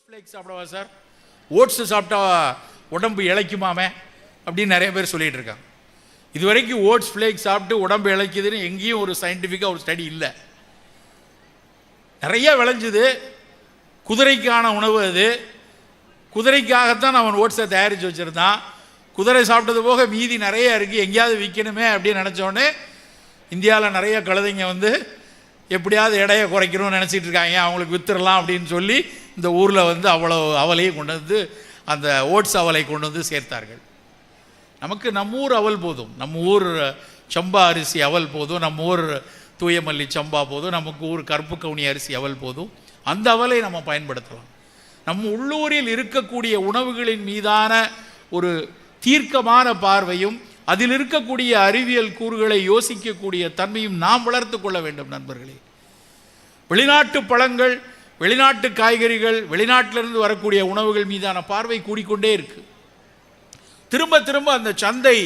Flakes சாப்பிடவா sir, oats சாப்பிட்டா உடம்பு இளைக்குமாமே அப்படின்னு நிறைய பேர் சொல்லிகிட்டு இருக்காங்க. இது வரைக்கும் ஓட்ஸ் ஃப்ளேக்ஸ் சாப்பிட்டு உடம்பு இளைக்குதுன்னு எங்கேயும் ஒரு சயின்டிஃபிக்காக ஒரு ஸ்டடி இல்லை. நிறைய விளைஞ்சுது, குதிரைக்கான உணவு அது, குதிரைக்காகத்தான் அவன் ஓட்ஸை தயாரித்து வச்சுருந்தான். குதிரை சாப்பிட்டது போக மீதி நிறைய இருக்குது, எங்கேயாவது விற்கணுமே அப்படின்னு நினச்சோடனே இந்தியாவில் நிறைய கழுதைங்க எப்படியாவது எடையை குறைக்கணும்னு நினச்சிட்டு இருக்காங்க, அவங்களுக்கு வித்துடலாம் அப்படின்னு சொல்லி இந்த ஊரில் அவ்வளோ அவலையும் கொண்டு வந்து அந்த ஓட்ஸ் அவலை கொண்டு வந்து சேர்த்தார்கள். நமக்கு நம்ம ஊர் அவல் போதும், நம்ம ஊர் சம்பா அரிசி அவல் போதும், நம்ம ஊர் தூயமல்லி சம்பா போதும், நமக்கு ஊர் கருப்பு கவுனி அரிசி அவல் போதும். அந்த அவலை நம்ம பயன்படுத்தலாம். நம்ம உள்ளூரில் இருக்கக்கூடிய உணவுகளின் மீதான ஒரு தீர்க்கமான பார்வையும் அதில் இருக்கக்கூடிய அறிவியல் கூறுகளை யோசிக்கக்கூடிய தன்மையும் நாம் வளர்த்து கொள்ள வேண்டும் நண்பர்களே. வெளிநாட்டு பழங்கள், வெளிநாட்டு காய்கறிகள், வெளிநாட்டிலிருந்து வரக்கூடிய உணவுகள் மீதான பார்வை கூடிக்கொண்டே இருக்கு. திரும்ப திரும்ப அந்த சந்தை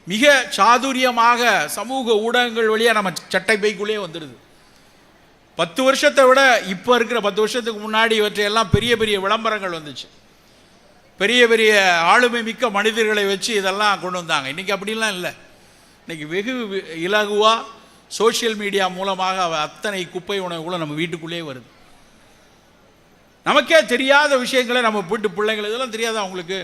மிக சாதுரியமாக சமூக ஊடகங்கள் வழியாக நம்ம சட்டை பைக்குள்ளே வந்துடுது. 10 வருஷத்தை விட இப்போ இருக்கிற 10 வருஷத்துக்கு முன்னாடி இவற்றையெல்லாம் பெரிய பெரிய விளம்பரங்கள் வந்துச்சு. பெரிய பெரிய ஆளுமை மிக்க மனிதர்களை வச்சு இதெல்லாம் கொண்டு வந்தாங்க. இன்றைக்கி அப்படிலாம் இல்லை. இன்றைக்கி வெகு இலகுவாக சோஷியல் மீடியா மூலமாக அத்தனை குப்பை உணவுகளும் நம்ம வீட்டுக்குள்ளேயே வருது. நமக்கே தெரியாத விஷயங்களை நம்ம வீட்டு பிள்ளைங்கள் இதெல்லாம் தெரியாதா அவங்களுக்கு,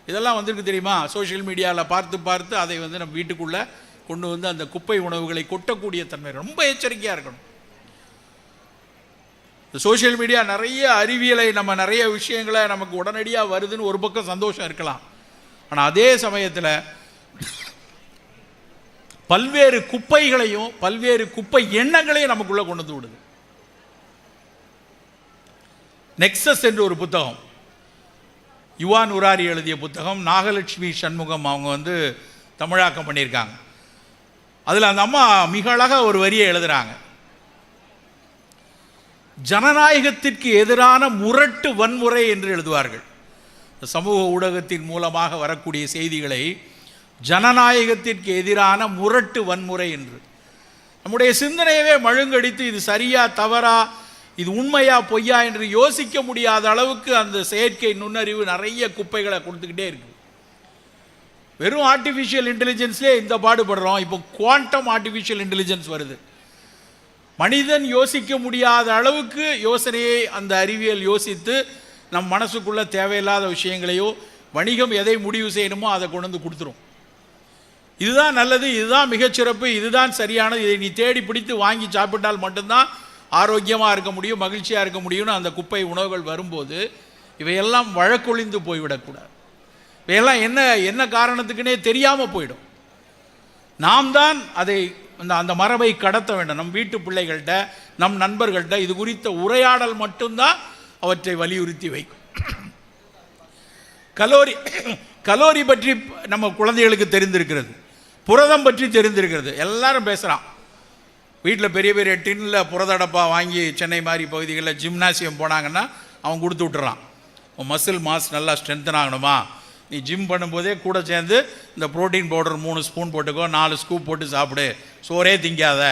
இதெல்லாம் வந்திருக்கு தெரியுமா? சோஷியல் மீடியாவில் பார்த்து பார்த்து அதை நம்ம வீட்டுக்குள்ளே கொண்டு வந்து அந்த குப்பை உணவுகளை கொட்டக்கூடிய தன்மை ரொம்ப எச்சரிக்கையாக இருக்கணும். சோஷியல் மீடியா நிறைய அறிவியலை நம்ம நிறைய விஷயங்களை நமக்கு உடனடியாக வருதுன்னு ஒரு பக்கம் சந்தோஷம் இருக்கலாம். ஆனால் அதே சமயத்தில் பல்வேறு குப்பைகளையும் பல்வேறு குப்பை எண்ணங்களையும் நமக்குள்ளே கொண்டு வந்து விடுது. நெக்ஸஸ் என்று ஒரு புத்தகம், யுவான் உராரி எழுதிய புத்தகம், நாகலட்சுமி சண்முகம் அவங்க தமிழாக்கம் பண்ணியிருக்காங்க. அதில் அந்த அம்மா மிக அழகாக ஒரு வரியை எழுதுகிறாங்க. ஜனநாயகத்திற்கு எதிரான முரட்டு வன்முறை என்று எழுதுவார்கள். சமூக ஊடகத்தின் மூலமாக வரக்கூடிய செய்திகளை ஜனநாயகத்திற்கு எதிரான முரட்டு வன்முறை என்று நம்முடைய சிந்தனையவே மழுங்கடித்து இது சரியா தவறா, இது உண்மையா பொய்யா என்று யோசிக்க முடியாத அளவுக்கு அந்த செயற்கை நுண்ணறிவு நிறைய குப்பைகளை கொடுத்துக்கிட்டே இருக்கு. வெறும் ஆர்டிஃபிஷியல் இன்டெலிஜென்ஸ்லேயே இந்த பாடுபடுறோம். இப்போ குவாண்டம் ஆர்டிஃபிஷியல் இன்டெலிஜென்ஸ் வருது. மனிதன் யோசிக்க முடியாத அளவுக்கு யோசனையை அந்த அறிவியல் யோசித்து நம் மனசுக்குள்ளே தேவையில்லாத விஷயங்களையோ வணிகம் எதை முடிவு செய்யணுமோ அதை கொண்டு வந்து கொடுத்துரும். இதுதான் நல்லது, இதுதான் மிகச்சிறப்பு, இதுதான் சரியானது, இதை நீ தேடி பிடித்து வாங்கி சாப்பிட்டால் மட்டும்தான் ஆரோக்கியமாக இருக்க முடியும், மகிழ்ச்சியாக இருக்க முடியும்னு அந்த குப்பை உணவுகள் வரும்போது இவையெல்லாம் வழக்கொழிந்து போய்விடக்கூடாது. இவையெல்லாம் என்ன காரணத்துக்குன்னே தெரியாமல் போயிடும். நாம் தான் அதை அந்த மரபை கடத்த வேண்டும். நம் வீட்டு பிள்ளைகள்கிட்ட, நம் நண்பர்கள்ட்ட இது குறித்த உரையாடல் மட்டும்தான் அவற்றை வலியுறுத்தி வைக்கும். கலோரி பற்றி நம்ம குழந்தைகளுக்கு தெரிந்திருக்கிறது, புரதம் பற்றி தெரிந்திருக்கிறது. எல்லாரும் பேசுகிறான். வீட்டில் பெரிய பெரிய டின்னில் புரதடப்பா வாங்கி சென்னை மாதிரி பகுதிகளில் ஜிம்னாசியம் போனாங்கன்னா அவன் கொடுத்து விட்டுறான். மசில் மாஸ் நல்லா ஸ்ட்ரென்தன் ஆகணுமா, நீ ஜிம் பண்ணும்போதே கூட சேர்ந்து இந்த ப்ரோட்டீன் பவுடர் 3 ஸ்பூன் போட்டுக்கோ, 4 ஸ்கூப் போட்டு சாப்பிடு, சோறே திங்காத,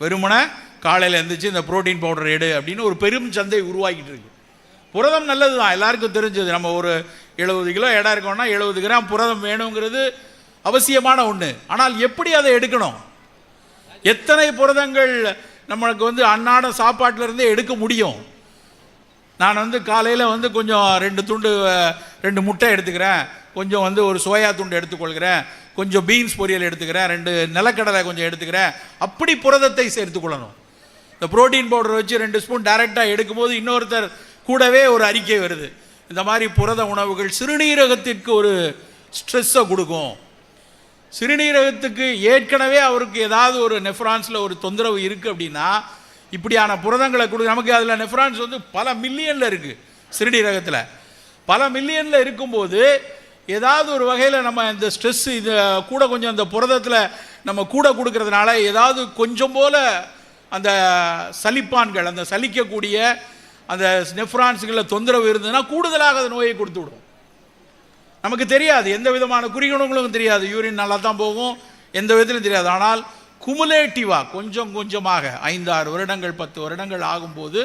வெறுமனை காலையில் எழுந்திரிச்சு இந்த ப்ரோட்டீன் பவுடர் எடு அப்படின்னு ஒரு பெரும் சந்தை உருவாக்கிட்டு இருக்கு. புரதம் நல்லது தான், எல்லாருக்கும் தெரிஞ்சது. நம்ம ஒரு 70 கிலோ எடை இருக்கோம்னா 70 கிராம் புரதம் வேணுங்கிறது அவசியமான ஒன்று. ஆனால் எப்படி அதை எடுக்கணும், எத்தனை புரதங்கள் நம்மளுக்கு அன்னாட சாப்பாட்டிலேருந்தே எடுக்க முடியும்? நான் காலையில் கொஞ்சம் 2 முட்டை எடுத்துக்கிறேன், கொஞ்சம் ஒரு சோயா துண்டு எடுத்துக்கொள்கிறேன், கொஞ்சம் பீன்ஸ் பொரியல் எடுத்துக்கிறேன், 2 நிலக்கடலை கொஞ்சம் எடுத்துக்கிறேன். அப்படி புரதத்தை சேர்த்துக்கொள்ளணும். இந்த புரோட்டீன் பவுடர் வச்சு 2 ஸ்பூன் டைரெக்டாக எடுக்கும்போது இன்னொருத்தர் கூடவே ஒரு அறிக்கை வருது, இந்த மாதிரி புரத உணவுகள் சிறுநீரகத்திற்கு ஒரு ஸ்ட்ரெஸ்ஸை கொடுக்கும். சிறுநீரகத்துக்கு ஏற்கனவே அவருக்கு ஏதாவது ஒரு நெஃப்ரான்ஸில் ஒரு தொந்தரவு இருக்குது அப்படின்னா இப்படியான புரதங்களை கொடுக்க, நமக்கு அதில் நெஃப்ரான்ஸ் பல மில்லியனில் இருக்குது. சிறுநீரகத்தில் பல மில்லியனில் இருக்கும்போது ஏதாவது ஒரு வகையில் நம்ம இந்த ஸ்ட்ரெஸ் இது கூட கொஞ்சம் அந்த புரதத்தில் நம்ம கூட கொடுக்கறதுனால ஏதாவது கொஞ்சம் போல் அந்த சலிப்பான்கள், அந்த சலிக்கக்கூடிய அந்த நெஃப்ரான்ஸுகளில் தொந்தரவு இருந்ததுன்னா கூடுதலாக அந்த நோயை கொடுத்து விடும். நமக்கு தெரியாது, எந்த விதமான குறிகுணங்களும் தெரியாது, யூரின் நல்லா தான் போகும், எந்த விதத்திலும் தெரியாது. ஆனால் குமுலேட்டிவாக கொஞ்சம் கொஞ்சமாக 5-6 வருடங்கள் 10 வருடங்கள் ஆகும்போது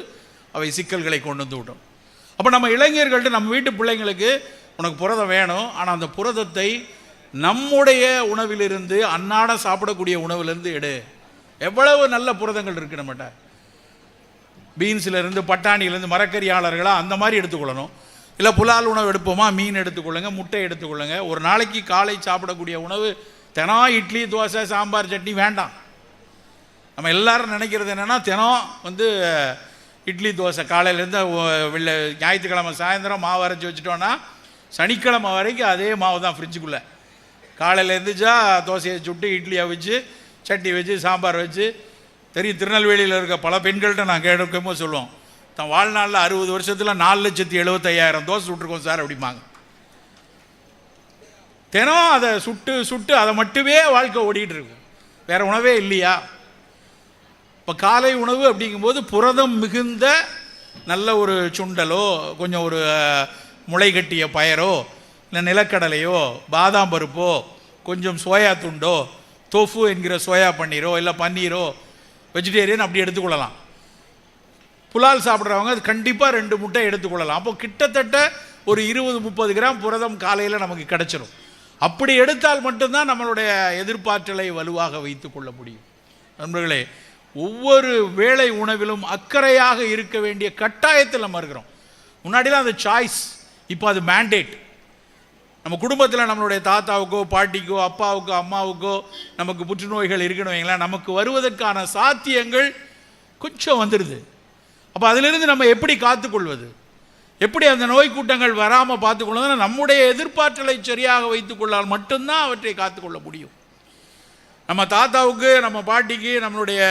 அவை சிக்கல்களை கொண்டு வந்து விடும். அப்போ நம்ம இளைஞர்கள்ட்ட நம்ம வீட்டு பிள்ளைங்களுக்கு உனக்கு புரதம் வேணும், ஆனால் அந்த புரதத்தை நம்முடைய உணவிலிருந்து அன்னாடம் சாப்பிடக்கூடிய உணவிலிருந்து எடு. எவ்வளவு நல்ல புரதங்கள் இருக்குது நம்மகிட்ட. பீன்ஸிலேருந்து பட்டாணியிலேருந்து மரக்கறியாளர்களாக அந்த மாதிரி எடுத்துக்கொள்ளணும். இல்லை புலால் உணவு எடுப்போமா, மீன் எடுத்துக்கொள்ளுங்க, முட்டை எடுத்துக்கொள்ளுங்க. ஒரு நாளைக்கு காலை சாப்பிடக்கூடிய உணவு தினம் இட்லி தோசை சாம்பார் சட்னி வேண்டாம். நம்ம எல்லாரும் நினைக்கிறது என்னென்னா தினம் இட்லி தோசை காலையிலேருந்து ஞாயிற்றுக்கிழமை சாயந்தரம் மாவு அரைச்சி வச்சுட்டோன்னா சனிக்கிழமை வரைக்கும் அதே மாவு தான் ஃப்ரிட்ஜுக்குள்ளே. காலையில் இருந்துச்சா தோசையை சுட்டு இட்லியை வச்சு சட்னி வச்சு சாம்பார் வச்சு. தெரியும், திருநெல்வேலியில் இருக்க பல பெண்கள்கிட்ட நான் கேட்கும்போது சொல்லுவோம், தான் வாழ்நாளில் 60 வருஷத்தில் 4,75,000 தோசை சுட்டுருக்கோம் சார் அப்படிம்பாங்க. தினம் அதை சுட்டு அதை மட்டுமே வாழ்க்கை ஓடிட்டு இருக்கும், வேறு உணவே இல்லையா? இப்போ காலை உணவு அப்படிங்கும்போது புரதம் மிகுந்த நல்ல ஒரு சுண்டலோ, கொஞ்சம் ஒரு முளை கட்டிய பயரோ, இல்லை நிலக்கடலையோ, பாதாம் பருப்போ, கொஞ்சம் சோயா துண்டோ, தோஃபு என்கிற சோயா பன்னீரோ, இல்லை பன்னீரோ, வெஜிடேரியன் அப்படி எடுத்துக்கொள்ளலாம். புலால் சாப்பிட்றவங்க அது கண்டிப்பாக 2 முட்டை எடுத்துக்கொள்ளலாம். அப்போ கிட்டத்தட்ட ஒரு 20-30 கிராம் புரதம் காலையில் நமக்கு கிடைச்சிடும். அப்படி எடுத்தால் மட்டும்தான் நம்மளுடைய எதிர்ப்பாற்றலை வலுவாக வைத்து கொள்ள முடியும். நண்பர்களே, ஒவ்வொரு வேளை உணவிலும் அக்கறையாக இருக்க வேண்டிய கட்டாயத்தில் நம்ம இருக்கிறோம். முன்னாடிலாம் அது சாய்ஸ், இப்போ அது மேண்டேட். நம்ம குடும்பத்தில் நம்மளுடைய தாத்தாவுக்கோ பாட்டிக்கோ அப்பாவுக்கோ அம்மாவுக்கோ நமக்கு புற்றுநோய்கள் இருக்கணும் வைங்களேன், நமக்கு வருவதற்கான சாத்தியங்கள் கொஞ்சம் வந்துடுது. அப்போ அதிலிருந்து நம்ம எப்படி காத்துக்கொள்வது, எப்படி அந்த நோய் கூட்டங்கள் வராமல் பார்த்துக்கொள்வது? நம்முடைய எதிர்ப்பாற்றலை சரியாக வைத்துக்கொள்ளால் மட்டும்தான் அவற்றை காத்துக்கொள்ள முடியும். நம்ம தாத்தாவுக்கு நம்ம பாட்டிக்கு நம்மளுடைய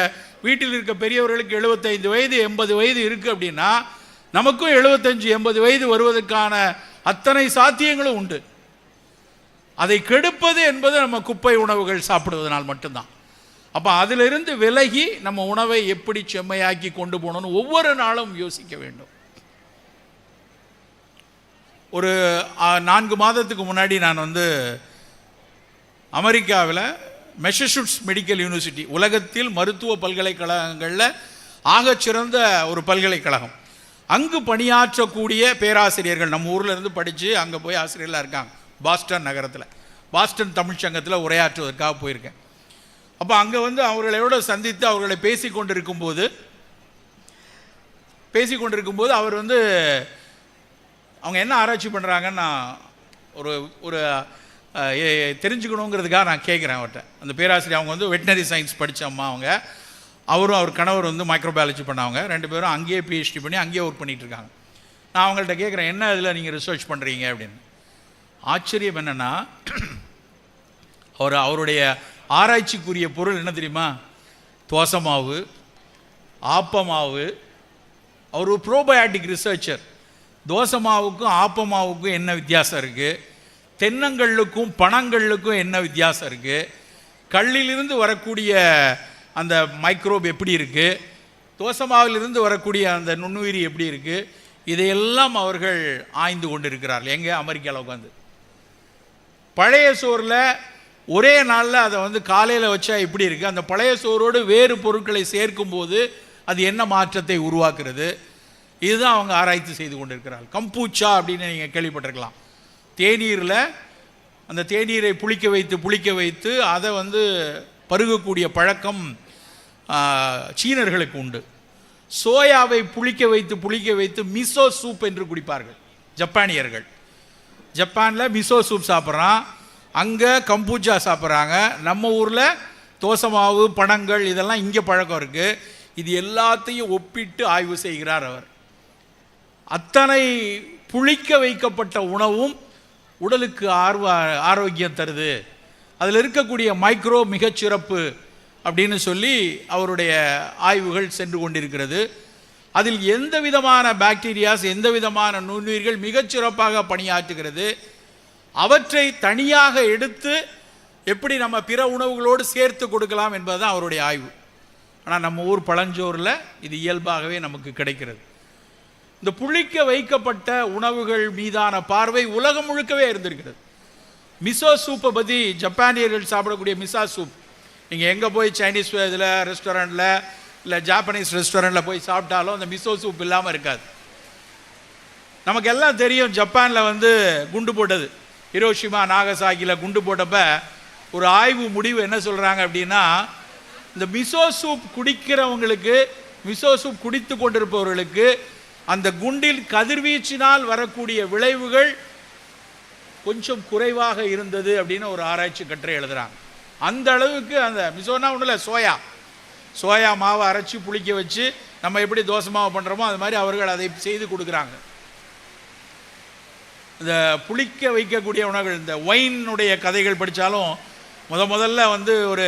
வீட்டில் இருக்க பெரியவர்களுக்கு 75 வயது 80 வயது இருக்குது அப்படின்னா நமக்கும் 75-80 வயது வருவதற்கான அத்தனை சாத்தியங்களும் உண்டு. அதை கெடுப்பது என்பது நம்ம குப்பை உணவுகள் சாப்பிடுவதனால் மட்டும்தான். அப்போ அதிலிருந்து விலகி நம்ம உணவை எப்படி செம்மையாக்கி கொண்டு போகணும்னு ஒவ்வொரு நாளும் யோசிக்க வேண்டும். ஒரு 4 மாதத்துக்கு முன்னாடி நான் அமெரிக்காவில் மெசச்சூட்ஸ் மெடிக்கல் யூனிவர்சிட்டி, உலகத்தில் மருத்துவ பல்கலைக்கழகங்களில் ஆகச்சிறந்த ஒரு பல்கலைக்கழகம், அங்கு பணியாற்றக்கூடிய பேராசிரியர்கள் நம்ம ஊரில் இருந்து படித்து அங்கே போய் ஆசிரியர்களாக இருக்காங்க. பாஸ்டன் நகரத்தில் பாஸ்டன் தமிழ் சங்கத்தில் உரையாற்றுவதற்காக போயிருக்கேன். அப்போ அங்கே அவர்களோட சந்தித்து அவர்களை பேசி கொண்டிருக்கும்போது அவர் அவங்க என்ன ஆராய்ச்சி பண்ணுறாங்கன்னு நான் ஒரு தெரிஞ்சுக்கணுங்கிறதுக்காக நான் கேட்குறேன் அவர்கிட்ட. அந்த பேராசிரியர் அவங்க வெட்டினரி சயின்ஸ் படித்த அம்மா, அவரும் அவர் கணவர் மைக்ரோபயாலஜி பண்ணவங்க, 2 பேரும் அங்கேயே பிஹெச்டி பண்ணி அங்கேயே ஒர்க் பண்ணிகிட்டு இருக்காங்க. நான் அவங்கள்ட்ட கேட்குறேன், என்ன இதில் நீங்கள் ரிசர்ச் பண்ணுறீங்க அப்படின்னு. ஆச்சரியம் என்னென்னா, அவருடைய ஆராய்ச்சிக்குரிய பொருள் என்ன தெரியுமா? தோசை மாவு, ஆப்ப மாவு. அவர் ஒரு ப்ரோபயாட்டிக் ரிசர்ச்சர். தோசை மாவுக்கும் ஆப்ப மாவுக்கும் என்ன வித்தியாசம் இருக்குது, தென்னங்கல்லுக்கும் பனங்கல்லுக்கும் என்ன வித்தியாசம் இருக்குது, கல்லிலிருந்து வரக்கூடிய அந்த மைக்ரோப் எப்படி இருக்குது, தோசை மாவிலிருந்து வரக்கூடிய அந்த நுண்ணுயிரி எப்படி இருக்குது, இதையெல்லாம் அவர்கள் ஆய்ந்து கொண்டு இருக்கிறார்கள். எங்கே? அமெரிக்காவில் உட்காந்து. பழைய சோறில் ஒரே நாளில் அதை காலையில் வச்சா எப்படி இருக்குது, அந்த பழைய சோறோடு வேறு பொருட்களை சேர்க்கும்போது அது என்ன மாற்றத்தை உருவாக்குறது, இதுதான் அவங்க ஆராய்ச்சி செய்து கொண்டு இருக்கிறார்கள். கம்பூச்சா அப்படின்னு நீங்கள் கேள்விப்பட்டிருக்கலாம். தேநீரில் அந்த தேநீரை புளிக்க வைத்து அதை பருகக்கூடிய பழக்கம் சீனர்களுக்கு உண்டு. சோயாவை புளிக்க வைத்து மிசோ சூப் என்று குடிப்பார்கள் ஜப்பானியர்கள். ஜப்பானில் மிசோ சூப் சாப்பிட்றான், அங்கே கம்பூச்சா சாப்பிட்றாங்க. நம்ம ஊரில் தோசை மாவு பனங்கள் இதெல்லாம் இங்கே பழக்கம் இருக்குது. இது எல்லாத்தையும் ஒப்பிட்டு ஆய்வு செய்கிறார் அவர். அத்தனை புளிக்க வைக்கப்பட்ட உணவும் உடலுக்கு ஆரோக்கியம் தருது, அதில் இருக்கக்கூடிய மைக்ரோ மிகச்சிறப்பு அப்படின்னு சொல்லி அவருடைய ஆய்வுகள் சென்று கொண்டிருக்கிறது. அதில் எந்த விதமான பாக்டீரியாஸ், எந்த விதமான நுண்ணுயிர்கள் மிகச்சிறப்பாக பணியாற்றுகிறது, அவற்றை தனியாக எடுத்து எப்படி நம்ம பிற உணவுகளோடு சேர்த்து கொடுக்கலாம் என்பதுதான் அவருடைய ஆய்வு. ஆனால் நம்ம ஊர் பழஞ்சோறில் இது இயல்பாகவே நமக்கு கிடைக்கிறது. இந்த புளிக்க வைக்கப்பட்ட உணவுகள் மீதான பார்வை உலகம் முழுக்கவே இருந்திருக்கிறது. மிசோ சூப்பை பற்றி, ஜப்பானியர்கள் சாப்பிடக்கூடிய மிசா சூப், நீங்கள் எங்கே போய் சைனீஸ் இதில் ரெஸ்டாரண்ட்டில் இல்லை ஜாப்பனீஸ் ரெஸ்டாரண்ட்டில் போய் சாப்பிட்டாலும் அந்த மிசோ சூப் இல்லாமல் இருக்காது. நமக்கு எல்லாம் தெரியும், ஜப்பானில் வந்து குண்டு போட்டது, ஹிரோஷிமா நாகசாகியில் குண்டு போட்டப்ப ஒரு ஆய்வு முடிவு என்ன சொல்கிறாங்க அப்படின்னா, இந்த மிசோ சூப் குடிக்கிறவங்களுக்கு, மிசோ சூப் குடித்து கொண்டிருப்பவர்களுக்கு அந்த குண்டில் கதிர்வீச்சினால் வரக்கூடிய விளைவுகள் கொஞ்சம் குறைவாக இருந்தது அப்படின்னு ஒரு ஆராய்ச்சி கட்டுரை எழுதுகிறாங்க. அந்த அளவுக்கு அந்த மிசோனா ஒன்றும் இல்லை, சோயா மாவை அரைச்சி புளிக்க வச்சு நம்ம எப்படி தோசை மாவு பண்ணுறோமோ அது மாதிரி அவர்கள் அதை செய்து கொடுக்குறாங்க. இந்த புளிக்க வைக்கக்கூடிய உணவுகள், இந்த ஒயினுடைய கதைகள் படித்தாலும் முதல்ல வந்து ஒரு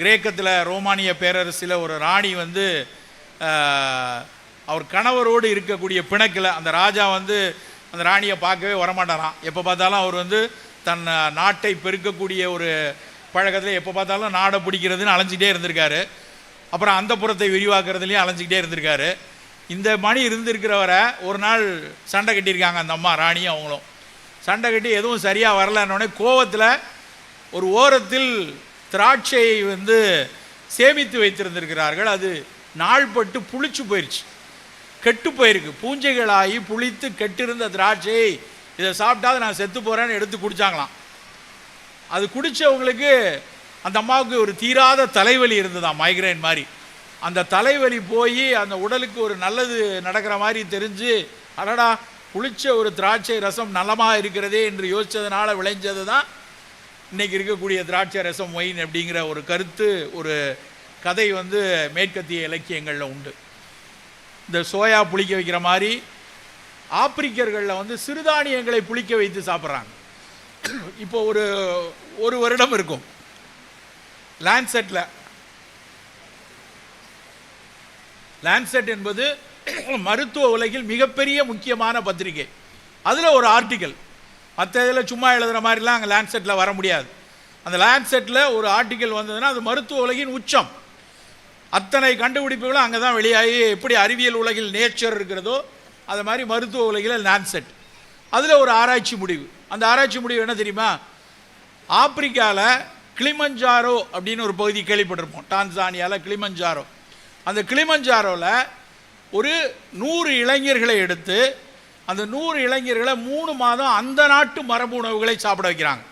கிரேக்கத்தில் ரோமானிய பேரரசில் ஒரு ராணி வந்து அவர் கணவரோடு இருக்கக்கூடிய பிணக்கில் அந்த ராஜா வந்து அந்த ராணியை பார்க்கவே வரமாட்டாராம். எப்போ பார்த்தாலும் அவர் வந்து தன் நாட்டை பெருக்கக்கூடிய ஒரு பழக்கத்தில் எப்போ பார்த்தாலும் நாடை பிடிக்கிறதுன்னு அலைஞ்சிக்கிட்டே இருந்திருக்காரு. அப்புறம் அந்த புறத்தை விரிவாக்குறதுலேயும் அலைஞ்சிக்கிட்டே இருந்திருக்காரு. இந்த மணி இருந்திருக்கிறவரை ஒரு நாள் சண்டை கட்டியிருக்காங்க அந்த அம்மா ராணியும் அவங்களும். சண்டை கட்டி எதுவும் சரியாக வரலன்னொடனே கோவத்தில் ஒரு ஓரத்தில் திராட்சையை வந்து சேமித்து வைத்திருந்திருக்கிறார்கள். அது நாள்பட்டு புளிச்சு போயிடுச்சு, கெட்டு போயிருக்கு, பூஞ்சைகளாகி புளித்து கெட்டிருந்த திராட்சையை இதை சாப்பிட்டா நான் செத்து போகிறேன்னு எடுத்து குடித்தாங்களாம். அது குடித்தவங்களுக்கு அந்த அம்மாவுக்கு ஒரு தீராத தலைவலி இருந்ததாம், மைக்ரைன் மாதிரி. அந்த தலைவலி போய் அந்த உடலுக்கு ஒரு நல்லது நடக்கிற மாதிரி தெரிஞ்சு, அடடா புளிச்ச ஒரு திராட்சை ரசம் நலமாக இருக்கிறதே என்று யோசித்ததுனால விளைஞ்சது தான் இன்றைக்கி இருக்கக்கூடிய திராட்சை ரசம் ஒயின் அப்படிங்கிற ஒரு கருத்து, ஒரு கதை வந்து மேற்கத்திய இலக்கியங்களில் உண்டு. இந்த சோயா புளிக்க வைக்கிற மாதிரி ஆப்பிரிக்கர்களில் வந்து சிறுதானியங்களை புளிக்க வைத்து சாப்பிட்றாங்க. இப்போ ஒரு வருடம் இருக்கும், லான்செட் என்பது மருத்துவ உலகில் மிகப்பெரிய முக்கியமான பத்திரிகை. அதில் ஒரு ஆர்டிக்கல், மற்ற இதில் சும்மா எழுதுகிற மாதிரிலாம் அங்கே லான்செட்டில் வர முடியாது. அந்த லான்செட்டில் ஒரு ஆர்டிக்கல் வந்ததுன்னா அது மருத்துவ உலகின் உச்சம். அத்தனை கண்டுபிடிப்புகளும் அங்கே தான் வெளியாகி, எப்படி அறிவியல் உலகில் நேச்சர் இருக்கிறதோ அது மாதிரி மருத்துவ உலகில் லான்செட். அதில் ஒரு ஆராய்ச்சி முடிவு, அந்த ஆராய்ச்சி முடிவு என்ன தெரியுமா? ஆப்பிரிக்காவில் கிளிமஞ்சாரோ அப்படின்னு ஒரு பகுதி கேள்விப்பட்டிருப்போம், டான்சானியாவில் கிளிமஞ்சாரோ. அந்த கிளிமஞ்சாரோவில் ஒரு 100 இளைஞர்களை எடுத்து அந்த 100 இளைஞர்களை 3 மாதம் அந்த நாட்டு மரபு உணவுகளை சாப்பிட வைக்கிறாங்க,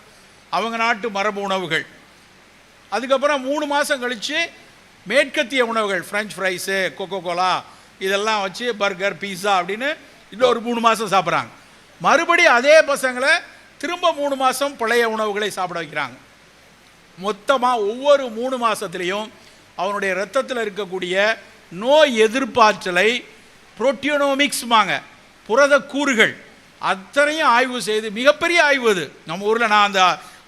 அவங்க நாட்டு மரபு உணவுகள். அதுக்கப்புறம் 3 மாதம் கழித்து மேற்கத்திய உணவுகள், ஃப்ரெஞ்ச் ஃப்ரைஸு, கொக்கோ கோலா இதெல்லாம் வச்சு பர்கர், பீஸா அப்படின்னு இன்னொரு 3 மாதம் சாப்பிட்றாங்க. மறுபடியும் அதே பசங்களை திரும்ப 3 மாதம் பழைய உணவுகளை சாப்பிட வைக்கிறாங்க. மொத்தமாக ஒவ்வொரு 3 மாதத்துலேயும் அவனுடைய இரத்தத்தில் இருக்கக்கூடிய நோய் எதிர்ப்பாற்றலை, புரோட்டியோனோமிக்ஸ்மாங்க, புரத கூறுகள் அத்தனையும் ஆய்வு செய்து, மிகப்பெரிய ஆய்வு அது. நம்ம ஊரில் நான் அந்த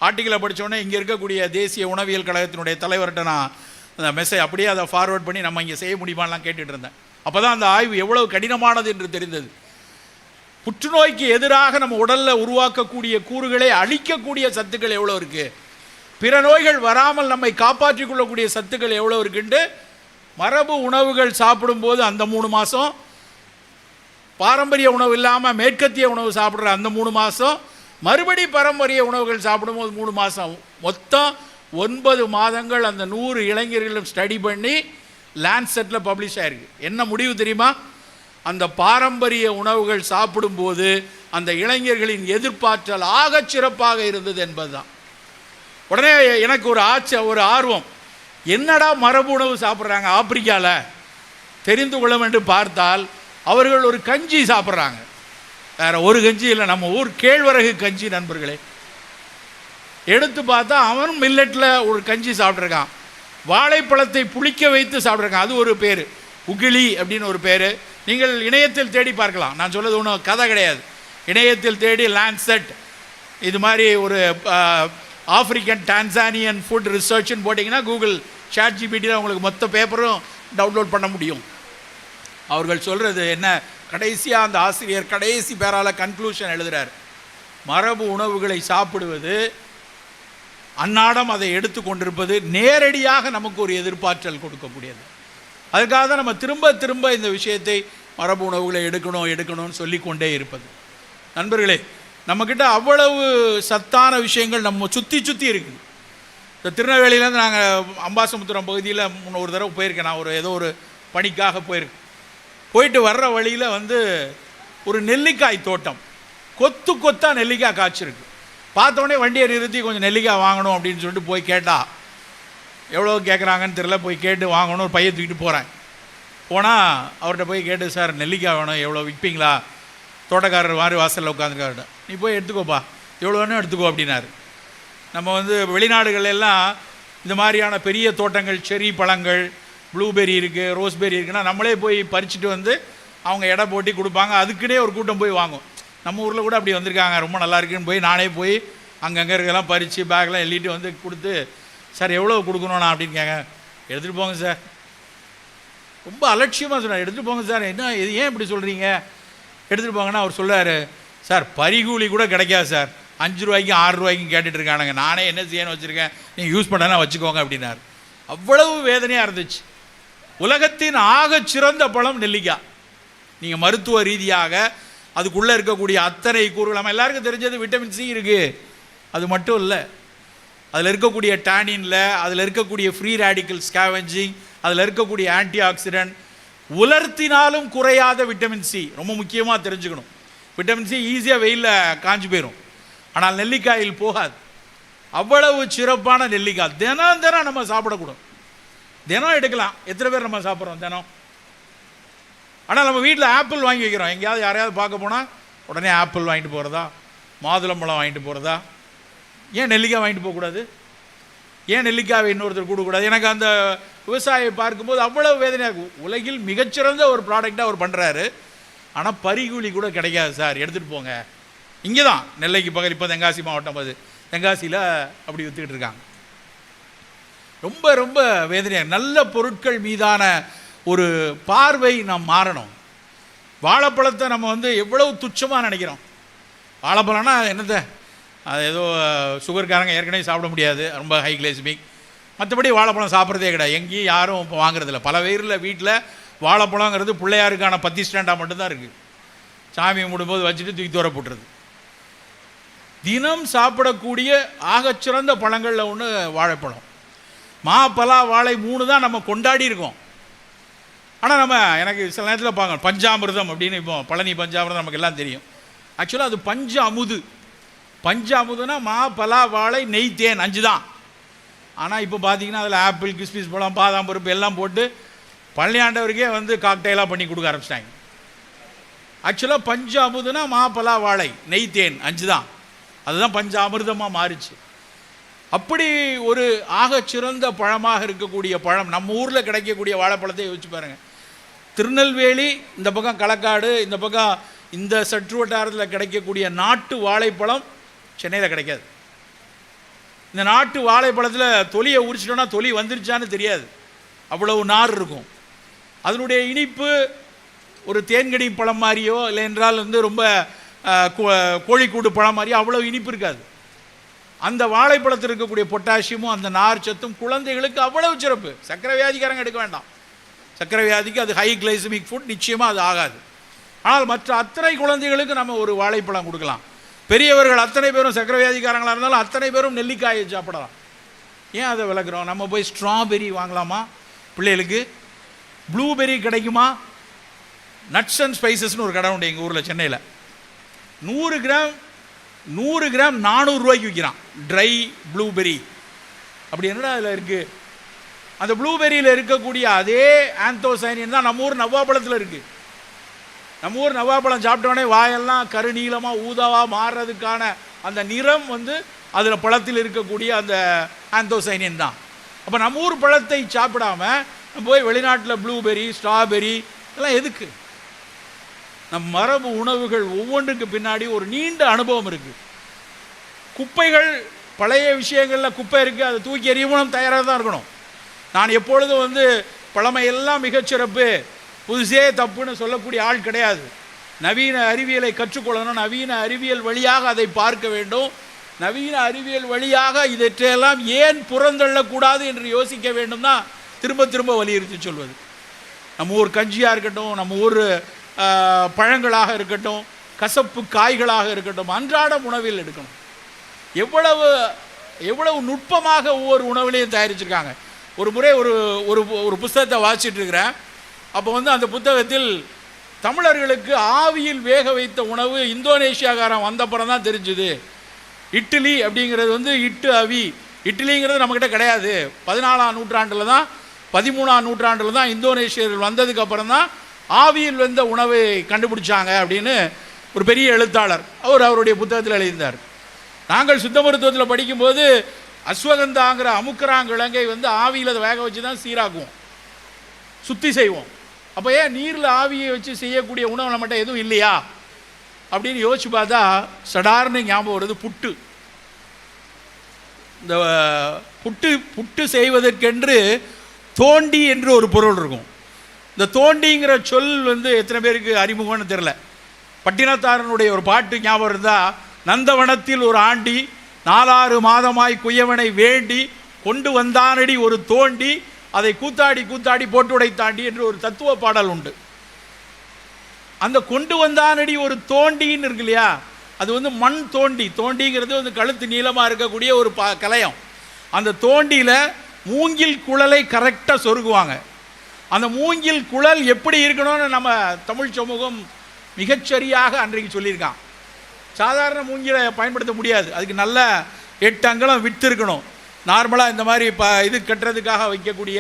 ஆர்டிக்கலை படித்தோடனே இங்கே இருக்கக்கூடிய தேசிய உணவியல் கழகத்தினுடைய தலைவர்கிட்ட நான் அந்த மெசேஜ் அப்படியே அதை ஃபார்வேர்ட் பண்ணி நம்ம இங்கே செய்ய முடியுமான்லாம் கேட்டுட்டு இருந்தேன். அப்போ தான் அந்த ஆய்வு எவ்வளவு கடினமானது என்று தெரிந்தது. புற்றுநோய்க்கு எதிராக நம்ம உடலில் உருவாக்கக்கூடிய கூறுகளை அழிக்கக்கூடிய சத்துக்கள் எவ்வளோ இருக்குது, பிற நோய்கள் வராமல் நம்மை காப்பாற்றிக் கொள்ளக்கூடிய சத்துக்கள் எவ்வளோ இருக்குன்ட்டு மரபு உணவுகள் சாப்பிடும்போது அந்த 3 மாதம், பாரம்பரிய உணவு இல்லாமல் மேற்கத்திய உணவு சாப்பிட்ற அந்த 3 மாதம், மறுபடி பாரம்பரிய உணவுகள் சாப்பிடும்போது 3 மாதம், மொத்தம் 9 மாதங்கள் அந்த 100 இளைஞர்களும் ஸ்டடி பண்ணி லான்செட்டில் பப்ளிஷ் ஆயிருக்கு. என்ன முடிவு தெரியுமா? அந்த பாரம்பரிய உணவுகள் சாப்பிடும்போது அந்த இளைஞர்களின் எதிர்ப்பாற்றல் ஆகச் சிறப்பாக இருந்தது என்பதுதான். உடனே எனக்கு ஒரு ஆர்வம், என்னடா மரபு உணவு சாப்பிட்றாங்க ஆப்பிரிக்காவில் தெரிந்து கொள்ள என்று பார்த்தால், அவர்கள் ஒரு கஞ்சி சாப்பிட்றாங்க. வேறு ஒரு கஞ்சி இல்லை, நம்ம ஊர் கேழ்வரகு கஞ்சி. நண்பர்களே, எடுத்து பார்த்தா அவனும் மில்லட்டில் ஒரு கஞ்சி சாப்பிட்ருக்கான். வாழைப்பழத்தை புளிக்க வைத்து சாப்பிட்ருக்கான், அது ஒரு பேர், உகிலி அப்படின்னு ஒரு பேர். நீங்கள் இணையத்தில் தேடி பார்க்கலாம், நான் சொல்கிறது ஒன்றும் கதை கிடையாது. இணையத்தில் தேடி லான்செட் இது மாதிரி ஒரு ஆஃப்ரிக்கன் டான்சானியன் ஃபுட் ரிசர்ச்னு போட்டிங்கன்னா கூகுள் சாட் ஜிபிடியில் உங்களுக்கு மொத்த பேப்பரும் டவுன்லோட் பண்ண முடியும். அவர்கள் சொல்கிறது என்ன, கடைசியாக அந்த ஆசிரியர் கடைசி பேரால் கன்க்ளூஷன் எழுதுகிறார், மரபு உணவுகளை சாப்பிடுவது, அன்னாடம் அதை எடுத்து கொண்டிருப்பது நேரடியாக நமக்கு ஒரு எதிர்பார்த்தல் கொடுக்கக்கூடியது. அதுக்காக தான் நம்ம திரும்ப திரும்ப இந்த விஷயத்தை மரபு உணவுகளை எடுக்கணும்னு சொல்லிக்கொண்டே இருப்பது. நண்பர்களே, நம்மக்கிட்ட அவ்வளவு சத்தான விஷயங்கள் நம்ம சுற்றி இருக்குது. இந்த திருநெல்வேலியிலேருந்து நாங்கள் அம்பாசமுத்திரம் பகுதியில் ஒரு தடவை போயிருக்கேன். நான் ஏதோ ஒரு பணிக்காக போயிட்டு வர்ற வழியில் ஒரு நெல்லிக்காய் தோட்டம், கொத்து கொத்தா நெல்லிக்காய் காய்ச்சிருக்கு. பார்த்தோடனே வண்டியை நிறுத்தி கொஞ்சம் நெல்லிக்காய் வாங்கணும் அப்படின்னு சொல்லிட்டு போய் கேட்டா, எவ்வளோ கேட்குறாங்கன்னு தெரியல, போய் கேட்டு வாங்கணும். ஒரு பையன் தூக்கிட்டு போகிறேன். போனால் அவர்கிட்ட போய் கேட்டு, சார் நெல்லிக்காய் வேணும், எவ்வளோ விற்பீங்களா? தோட்டக்காரர் மாதிரி வாசலில் உட்காந்துக்கார்ட்ட, நீ போய் எடுத்துக்கோப்பா, எவ்வளோ வேணும் எடுத்துக்கோ அப்படின்னாரு. நம்ம வெளிநாடுகள் எல்லாம் இந்த மாதிரியான பெரிய தோட்டங்கள், செரி பழங்கள், ப்ளூபெரி இருக்குது, ரோஸ்பெரி இருக்குன்னா நம்மளே போய் பறிச்சுட்டு அவங்க எடை போட்டி கொடுப்பாங்க. அதுக்குன்னே ஒரு கூட்டம் போய் வாங்கும். நம்ம ஊரில் கூட அப்படி வந்திருக்காங்க, ரொம்ப நல்லா இருக்குன்னு போய் நானே போய் அங்கங்கே இருக்கலாம் பறித்து பேக்கெலாம் எழுதிட்டு கொடுத்து, சார் எவ்வளோ கொடுக்கணும்ண்ணா அப்படின்னு கேட்க, எடுத்துகிட்டு போங்க சார். ரொம்ப அலட்சியமாக சொன்னார், எடுத்துகிட்டு போங்க சார். என்ன இது, ஏன் இப்படி சொல்கிறீங்க? எடுத்துகிட்டு போங்கன்னா அவர் சொல்கிறார், சார் பறிகூலி கூட கிடைக்காது சார், 5 ரூபாய்க்கும் 6 ரூபாய்க்கும் கேட்டுட்டு இருக்கானுங்க, நானே என்ன செய்யணும் வச்சுருக்கேன், நீங்கள் யூஸ் பண்ணலாம் வச்சுக்கோங்க அப்படின்னார். அவ்வளவு வேதனையாக இருந்துச்சு. உலகத்தின் ஆக சிறந்த பழம் நெல்லிக்காய். நீங்கள் மருத்துவ ரீதியாக அதுக்குள்ளே இருக்கக்கூடிய அத்தனை கூறுகள், நம்ம எல்லாருக்கும் தெரிஞ்சது விட்டமின் சி இருக்குது, அது மட்டும் இல்லை, அதில் இருக்கக்கூடிய டேனினில், அதில் இருக்கக்கூடிய ஃப்ரீ ரேடிக்கல் ஸ்கேவெஞ்சிங், அதில் இருக்கக்கூடிய ஆன்டி ஆக்சிடென்ட், உலர்த்தினாலும் குறையாத விட்டமின் சி ரொம்ப முக்கியமாக தெரிஞ்சுக்கணும். விட்டமின் சி ஈஸியாக வெயிலில் காஞ்சி போயிடும், ஆனால் நெல்லிக்காயில் போகாது. அவ்வளவு சிறப்பான நெல்லிக்காய் தினம் தினம் நம்ம சாப்பிடக்கூடும். தினம் எடுக்கலாம். எத்தனை பேர் நம்ம சாப்பிட்றோம் தினம்? ஆனால் நம்ம வீட்டில் ஆப்பிள் வாங்கி வைக்கிறோம். எங்கேயாவது யாரையாவது பார்க்க போனால் உடனே ஆப்பிள் வாங்கிட்டு போகிறதா, மாதுளம்பழம் வாங்கிட்டு போகிறதா? ஏன் நெல்லிக்காய் வாங்கிட்டு போகக்கூடாது? ஏன் நெல்லிக்காவை இன்னொருத்தர் கொடுக்கக்கூடாது? எனக்கு அந்த விவசாயியை பார்க்கும்போது அவ்வளவு வேதனையாக இருக்கும். உலகில் மிகச்சிறந்த ஒரு ப்ராடக்டாக அவர் பண்ணுறாரு, ஆனால் பறிகூலி கூட கிடைக்காது சார், எடுத்துகிட்டு போங்க. இங்கே தான் நெல்லைக்கு பக்கத்தில், இப்போ தென்காசி மாவட்டம், அது தென்காசியில் அப்படி விற்றுக்கிட்டு இருக்காங்க. ரொம்ப ரொம்ப வேதனையாக. நல்ல பொருட்கள் மீதான ஒரு பார்வை நாம் மாறணும். வாழைப்பழத்தை நம்ம எவ்வளவு துச்சமாக நினைக்கிறோம். வாழைப்பழம்னா என்னத்தை, அது ஏதோ சுகர்காரங்க ஏற்கனவே சாப்பிட முடியாது, ரொம்ப ஹை கிளைசிமிக். மற்றபடி வாழைப்பழம் சாப்பிட்றதே கிடையாது, எங்கேயும் யாரும் இப்போ வாங்குறதில்ல. பல பேரில் வீட்டில் வாழைப்பழங்கிறது பிள்ளையாருக்கான 10 ஸ்டாண்டாக மட்டும்தான் இருக்குது. சாமி கும்பிடும்போது வச்சுட்டு தூக்கி தூர போட்டுறது. தினம் சாப்பிடக்கூடிய ஆகச்சிறந்த பழங்களில் ஒன்று வாழைப்பழம். மா, பலா, வாழை 3 தான் நம்ம கொண்டாடி இருக்கோம். ஆனால் எனக்கு சில நேரத்தில் பார்க்க பஞ்சாமிர்தம் அப்படின்னு, இப்போ பழனி பஞ்சாமிர்தம் நமக்கு எல்லாம் தெரியும். ஆக்சுவலாக அது பஞ்ச அமுது. பஞ்ச அமுதுனா மா, பலா, வாழை, நெய், தேன் 5 தான். ஆனால் இப்போ பார்த்தீங்கன்னா அதில் ஆப்பிள், கிஸ்மிஸ் பழம், பாதாம் பருப்பு எல்லாம் போட்டு பழனி ஆண்டவருக்கே காக்டெயிலாக பண்ணி கொடுக்க ஆரம்பிச்சிட்டாங்க. ஆக்சுவலாக பஞ்ச அமுதுனா மா, பலா, வாழை, நெய், தேன் 5 தான். அதுதான் பஞ்ச அமிர்தமாக மாறிச்சு. அப்படி ஒரு ஆகச்சிறந்த பழமாக இருக்கக்கூடிய பழம் நம்ம ஊரில் கிடைக்கக்கூடிய வாழைப்பழத்தை யோசிச்சு பாருங்கள். திருநெல்வேலி இந்த பக்கம், களக்காடு இந்த பக்கம், இந்த சற்று வட்டாரத்தில் கிடைக்கக்கூடிய நாட்டு வாழைப்பழம் சென்னையில் கிடைக்காது. இந்த நாட்டு வாழைப்பழத்தில் தொலியை உரிச்சிட்டோன்னா தொலி வந்துருச்சான்னு தெரியாது, அவ்வளவு நார் இருக்கும். அதனுடைய இனிப்பு ஒரு தேன்கனி பழம் மாதிரியோ இல்லை என்றால் ரொம்ப கோழிக்கூடு பழம் மாதிரியோ அவ்வளோ இனிப்பு இருக்காது. அந்த வாழைப்பழத்தில் இருக்கக்கூடிய பொட்டாசியமும் அந்த நார் சத்தும் குழந்தைகளுக்கு அவ்வளவு சிறப்பு. சர்க்கரை வியாதிக்காரங்க எடுக்க வேண்டாம், சர்க்கரை வியாதிக்கு அது ஹை கிளைசமிக் ஃபுட், நிச்சயமாக அது ஆகாது. ஆனால் மற்ற அத்தனை குழந்தைகளுக்கு நம்ம ஒரு வாழைப்பழம் கொடுக்கலாம். பெரியவர்கள் அத்தனை பேரும் சர்க்கரை வியாதிக்காரங்களாக இருந்தாலும் அத்தனை பேரும் நெல்லிக்காயை சாப்பிடலாம். ஏன் அதை விளக்குறோம்? நம்ம போய் ஸ்ட்ராபெரி வாங்கலாமா பிள்ளைகளுக்கு? ப்ளூபெரி கிடைக்குமா? நட்ஸ் அண்ட் ஸ்பைசஸ்னு ஒரு கடை உண்டு எங்கள் ஊரில் சென்னையில். 100 கிராம் 400 ரூபாய்க்கு விற்கிறான் ட்ரை ப்ளூபெரி. அப்படி என்னடா அதில் இருக்குது? அந்த ப்ளூபெரியில் இருக்கக்கூடிய அதே ஆந்தோசைனின் தான் நம்ம ஊர் நவ்வாப்பழத்தில் இருக்குது. நம்ம ஊர் நவ்வாப்பழம் சாப்பிட்டோடனே வாயெல்லாம் கருநீளமாக ஊதாவாக மாறுறதுக்கான அந்த நிறம் அதில் பழத்தில் இருக்கக்கூடிய அந்த ஆந்தோசைனின் தான். அப்போ நம்ம ஊர் பழத்தை சாப்பிடாம நம்ம போய் வெளிநாட்டில் ப்ளூபெரி, ஸ்ட்ராபெரி எல்லாம் எதுக்கு? நம் மரபு உணவுகள் ஒவ்வொன்றுக்கு பின்னாடி ஒரு நீண்ட அனுபவம் இருக்குது. குப்பைகள், பழைய விஷயங்களில் குப்பை இருக்குது, அதை தூக்கி எறியவும் தயாராக தான் இருக்கணும். நான் எப்பொழுதும் பழமையெல்லாம் மிகச்சிறப்பு, புதுசே தப்புன்னு சொல்லக்கூடிய ஆள் கிடையாது. நவீன அறிவியலை கற்றுக்கொள்ளணும், நவீன அறிவியல் வழியாக அதை பார்க்க வேண்டும், நவீன அறிவியல் வழியாக இதற்றையெல்லாம் ஏன் புறந்தள்ளக்கூடாது என்று யோசிக்க வேண்டும் தான் திரும்ப திரும்ப வலியுறுத்தி சொல்வது. நம்ம ஊர் கஞ்சியாக இருக்கட்டும், நம்ம ஊர் பழங்களாக இருக்கட்டும், கசப்பு காய்களாக இருக்கட்டும், அன்றாட உணவில் எடுக்கணும். எவ்வளவு நுட்பமாக ஒவ்வொரு உணவுலையும் தயாரிச்சிருக்காங்க. ஒரு முறை ஒரு புத்தகத்தை வாசிச்சுட்டு இருக்கிறேன். அப்போ அந்த புத்தகத்தில் தமிழர்களுக்கு ஆவியில் வேக வைத்த உணவு இந்தோனேஷியாக்காரன் வந்தப்புறம் தான் தெரிஞ்சுது. இட்லி அப்படிங்கிறது வந்து இட்டு அவி, இட்லிங்கிறது நம்மக்கிட்ட கிடையாது. 14ஆம் நூற்றாண்டில் தான் 13ஆம் நூற்றாண்டில் தான் இந்தோனேஷியர்கள் வந்ததுக்கு அப்புறம் தான் ஆவியில் வெந்த உணவை கண்டுபிடிச்சாங்க அப்படின்னு ஒரு பெரிய எழுத்தாளர் அவருடைய புத்தகத்தில் எழுதியிருந்தார். நாங்கள் சித்த மருத்துவத்தில் படிக்கும்போது அஸ்வகந்தாங்கிற அமுக்கராங்கிழங்கை வந்து ஆவியில் அதை வேக வச்சு தான் சீராக்குவோம், சுத்தி செய்வோம். அப்போ ஏன் நீரில் ஆவியை வச்சு செய்யக்கூடிய உணவு நம்மகிட்ட எதுவும் இல்லையா அப்படின்னு யோசிச்சு பார்த்தா சடார்னு ஞாபகம் வருது புட்டு. இந்த புட்டு செய்வதற்கென்று தோண்டி என்று ஒரு பொருள் இருக்கும். இந்த தோண்டிங்கிற சொல் வந்து எத்தனை பேருக்கு அறிமுகம்னு தெரில. பட்டினத்தாரனுடைய ஒரு பாட்டு ஞாபகம் இருந்தால், நந்தவனத்தில் ஒரு ஆண்டி 4-6 மாதமாய் குயவனை வேண்டி கொண்டு வந்தானடி ஒரு தோண்டி அதை கூத்தாடி கூத்தாடி போட்டு உடைத்தாண்டி என்று ஒரு தத்துவ பாடல் உண்டு. அந்த கொண்டு வந்தானடி ஒரு தோண்டின்னு இருக்கு இல்லையா, அது வந்து மண் தோண்டிங்கிறது வந்து கழுத்து நீளமாக இருக்கக்கூடிய ஒரு கலையம். அந்த தோண்டியில் மூங்கில் குழலை கரெக்டாக சொருகுவாங்க. அந்த மூங்கில் குழல் எப்படி இருக்கணும்னு நம்ம தமிழ் சமூகம் மிகச்சரியாக அன்றைக்கு சொல்லியிருக்கான். சாதாரண மூங்கிலை பயன்படுத்த முடியாது, அதுக்கு நல்ல 8 அங்குலம் விட்டு இருக்கணும். நார்மலாக இந்த மாதிரி இது கட்டுறதுக்காக வைக்கக்கூடிய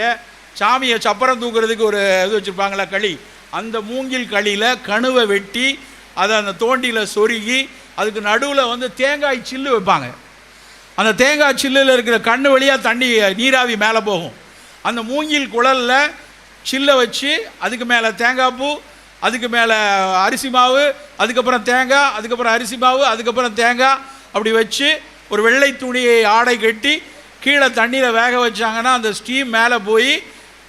சாமியை சப்பரம் தூக்குறதுக்கு ஒரு இது வச்சுருப்பாங்களா களி, அந்த மூங்கில் களியில் கணுவை வெட்டி அதை அந்த தோண்டியில் சொருகி அதுக்கு நடுவில் வந்து தேங்காய் சில்லு வைப்பாங்க. அந்த தேங்காய் சில்லில் இருக்கிற கண்ணு வழியாக தண்ணி நீராவி மேலே போகும். அந்த மூங்கில் குழலில் சில்லை வச்சு அதுக்கு மேலே தேங்காய் பூ, அதுக்கு மேலே அரிசி மாவு, அதுக்கப்புறம் தேங்காய், அதுக்கப்புறம் அரிசி மாவு, அதுக்கப்புறம் தேங்காய், அப்படி வச்சு ஒரு வெள்ளை துணியை ஆடை கட்டி கீழே தண்ணியில் வேக வச்சாங்கன்னா அந்த ஸ்டீம் மேலே போய்